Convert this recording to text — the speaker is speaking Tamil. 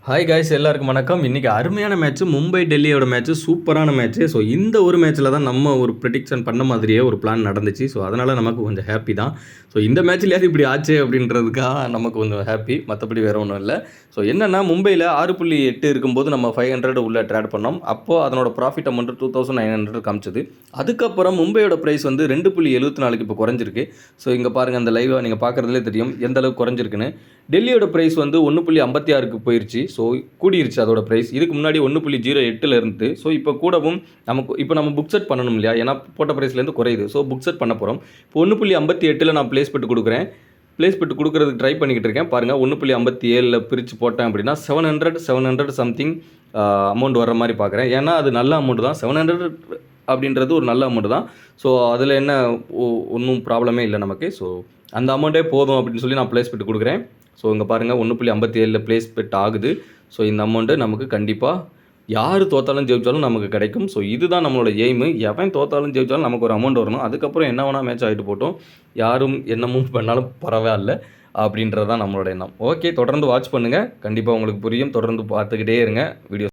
ஹாய் காய்ஸ் எல்லாருக்கும் வணக்கம். இன்றைக்கி அருமையான மேட்ச்சு, மும்பை டெல்லியோட மேட்ச்சு, சூப்பரான மேட்ச்சு. ஸோ இந்த ஒரு மேட்ச்சில் தான் நம்ம ஒரு ப்ரெடிக்ஷன் பண்ண மாதிரியே ஒரு பிளான் நடந்துச்சு. ஸோ அதனால் நமக்கு கொஞ்சம் ஹாப்பி தான். ஸோ இந்த மேட்ச்லேயாவது இப்படி ஆச்சு அப்படின்றதுக்காக நமக்கு கொஞ்சம் ஹாப்பி, மற்றபடி வேறு ஒன்றும் இல்லை. ஸோ என்னென்னா, மும்பையில் 6.8 இருக்கும்போது நம்ம 500 உள்ள ட்ரேட் பண்ணோம். அப்போது அதனோட ப்ராஃபிட் அமௌண்ட் 2900 காமிச்சது. அதுக்கப்புறம் மும்பையோட ப்ரைஸ் வந்து 2.74க்கு இப்போ குறைஞ்சிருக்கு. ஸோ இங்கே பாருங்கள், அந்த லைவாக நீங்கள் பார்க்குறதுலே தெரியும் எந்த அளவுக்கு குறைஞ்சிருக்குன்னு. டெல்லியோட ப்ரைஸ் வந்து 1.56க்கு போயிடுச்சு. ஸோ கூடிருச்சு அதோட ப்ரைஸ். இதுக்கு முன்னாடி 1.08ல் இருந்து. ஸோ இப்போ கூடவும் இப்போ நம்ம புக் செட் பண்ணணும் இல்லையா, ஏன்னா போட்ட ப்ரைஸ்லேருந்து குறையுது. ஸோ புக் செட் பண்ண போகிறோம். இப்போ 1.58ல் நான் ப்ளேஸ் பெட் கொடுக்குறேன். ப்ளேஸ் பெட் கொடுக்குறதுக்கு ட்ரை பண்ணிக்கிட்டு இருக்கேன். பாருங்கள், 1.57ல் பிரித்து போட்டேன் அப்படின்னா 700 சம்திங் அமௌண்ட் வர்ற மாதிரி பார்க்குறேன். ஏன்னா அது நல்ல அமௌண்ட் தான். 700 அப்படின்றது ஒரு நல்ல அமௌண்ட் தான். ஸோ அதில் என்ன ஒன்றும் ப்ராப்ளமே இல்லை நமக்கு. ஸோ அந்த அமௌண்ட்டே போதும் அப்படின்னு சொல்லி நான் ப்ளேஸ் பெட் கொடுக்குறேன். ஸோ இங்கே பாருங்கள், 1.57ல் ப்ளேஸ் பெட் ஆகுது. ஸோ இந்த அமௌண்ட்டு நமக்கு கண்டிப்பாக யார் தோற்றாலும் ஜெயிச்சாலும் நமக்கு கிடைக்கும். ஸோ இதுதான் நம்மளோட எய்மு. எவன் தோற்றாலும் ஜெயிச்சாலும் நமக்கு ஒரு அமௌண்ட் வரணும். அதுக்கப்புறம் என்ன வேணால் மேட்ச் ஆகிட்டு போட்டோம், யாரும் என்னமும் பண்ணாலும் பரவாயில்ல அப்படின்றது தான் நம்மளோட எண்ணம். ஓகே, தொடர்ந்து வாட்ச் பண்ணுங்கள். கண்டிப்பாக உங்களுக்கு புரியும். தொடர்ந்து பார்த்துக்கிட்டே இருங்க வீடியோ.